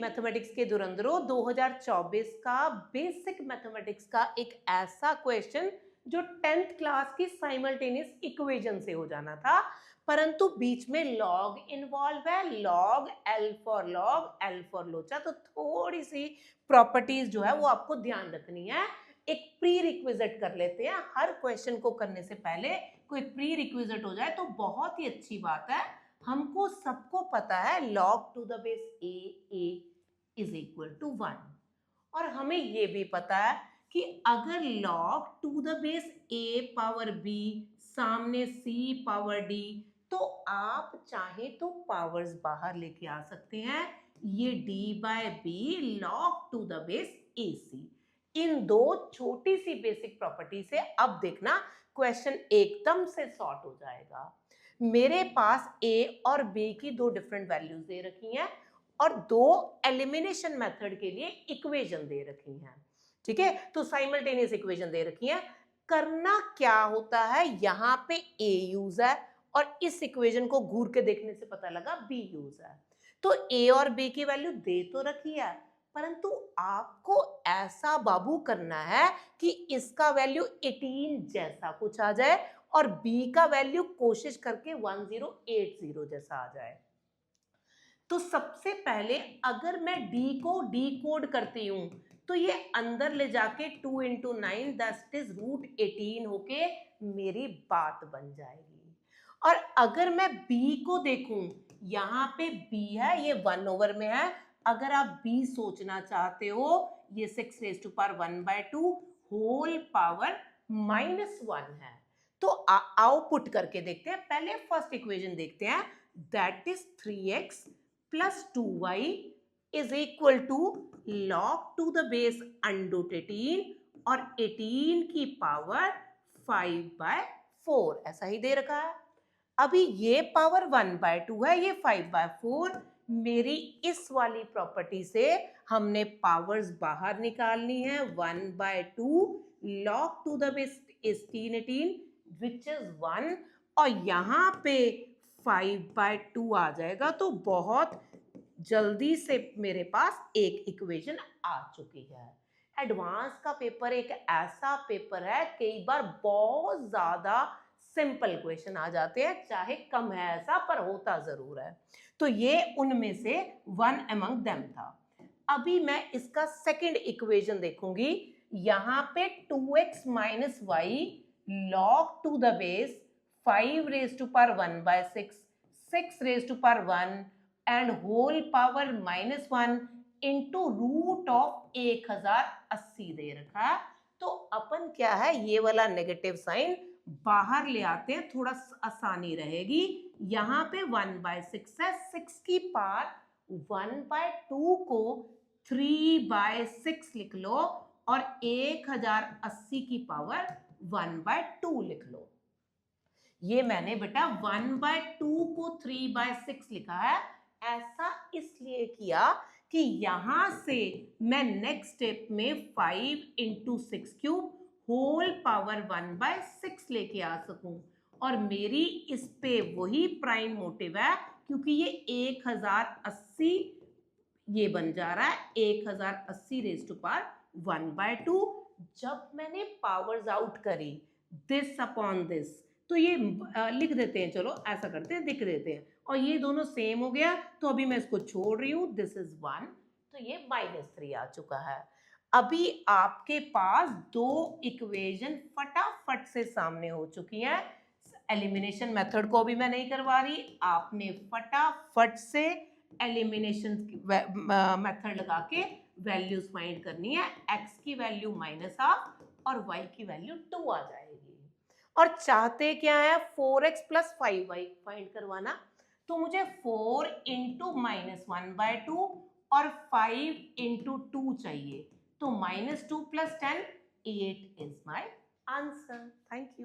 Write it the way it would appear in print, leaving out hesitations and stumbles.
Mathematics के धुरंधरों 2024 का basic mathematics का एक ऐसा क्वेश्चन जो 10th क्लास की साइमल्टेनियस इक्वेशन से हो जाना था, परंतु बीच में लॉग इन्वॉल्व है, लॉग एल फॉर लोचा। तो थोड़ी सी प्रॉपर्टीज जो है वो आपको ध्यान रखनी है। एक प्री रिक्विजिट कर लेते हैं, हर क्वेश्चन को करने से पहले कोई प्री रिक्विजिट हो जाए तो बहुत ही अच्छी बात है। हमको सबको पता है log to the base a is equal to 1, और हमें ये भी पता है कि अगर log to the base a power b सामने c पावर d, तो आप चाहे तो पावर्स बाहर लेके आ सकते हैं। ये d by b log to the base ac, इन दो छोटी सी बेसिक प्रॉपर्टी से अब देखना क्वेश्चन एकदम से सॉर्ट हो जाएगा। मेरे पास a और b की दो डिफरेंट वैल्यूज दे रखी हैं और दो एलिमिनेशन मेथड के लिए इक्वेशन दे रखी हैं। ठीक है, तो साइमल्टेनियस इक्वेशन दे रखी हैं। करना क्या होता है, यहां पे a यूज है और इस इक्वेशन को घूर के देखने से पता लगा b यूज है। तो a और b की वैल्यू दे तो रखी है, परंतु आपको ऐसा बाबू करना है कि इसका वैल्यू 18 जैसा कुछ आ जाए और b का वैल्यू कोशिश करके 1080 जैसा आ जाए। तो सबसे पहले अगर मैं d को डिकोड करती हूं तो ये अंदर ले जाके 2 इंटू 9 दैट इज √18 होके मेरी बात बन जाएगी। और अगर मैं b को देखूं, यहां पे b है, ये 1 में है। अगर आप b सोचना चाहते हो, ये 6⁻1/2 होल पावर -1 है। तो आओ पुट करके देखते हैं। पहले फर्स्ट इक्वेशन देखते हैं, that is 3x plus 2y is equal to log to the base √18 और 18 की पावर 5/4, ऐसा ही दे रखा है। अभी ये पावर 1/2 है, ये 5/4। मेरी इस वाली प्रॉपर्टी से हमने पावर्स बाहर निकालनी है। 1/2 log to the base 18 which is 1, और यहां पे 5/2 आ जाएगा। तो बहुत जल्दी से मेरे पास एक इक्वेशन आ चुकी है। एडवांस का पेपर एक ऐसा पेपर है, कई बार बहुत ज्यादा सिंपल क्वेश्चन आ जाते हैं, चाहे कम है ऐसा पर होता जरूर है। तो ये उनमें से वन अमंग देम था। अभी मैं इसका सेकंड इक्वेशन देखूंगी। यहां पे 2x minus y log to the base 5⁻1/6 6⁻1 and whole power -1 into √1080 दे रखा है। तो अपन क्या है, ये वाला नेगेटिव साइन बाहर ले आते हैं, थोड़ा आसानी रहेगी। यहां पे 1/6 है, 6 की पावर 1/2 को 3/6 लिख लो और 1080 की पावर 1/2 लिख लो। ये मैंने बेटा 1/2 को 3/6 लिखा है। ऐसा इसलिए किया कि यहां से मैं नेक्स्ट स्टेप में 5 इंटू 6³ होल पावर 1/6 लेके आ सकूं, और मेरी इस पे वही प्राइम मोटिव है, क्योंकि ये 1080 ये बन जा रहा है 1080⁻1/2। जब मैंने पावर्स आउट करी दिस अपॉन दिस, तो ये लिख देते हैं, चलो ऐसा करते हैं, लिख देते हैं, और ये दोनों सेम हो गया। तो अभी मैं इसको छोड़ रही हूं, दिस इज 1, तो ये -3 आ चुका है। अभी आपके पास दो इक्वेशन फटाफट से सामने हो चुकी हैं। एलिमिनेशन मेथड को भी मैं नहीं करवा रही, आपने फटाफट से एलिमिनेशन मेथड लगा के वैल्यूज फाइंड करनी है। x की वैल्यू -½ और y की वैल्यू 2 आ जाएगी। और चाहते क्या है, 4x प्लस 5y फाइंड करवाना। तो मुझे 4 इंटू -1/2 और 5 इंटू 2 चाहिए। तो -2 + 10 8 is my answer. Thank you.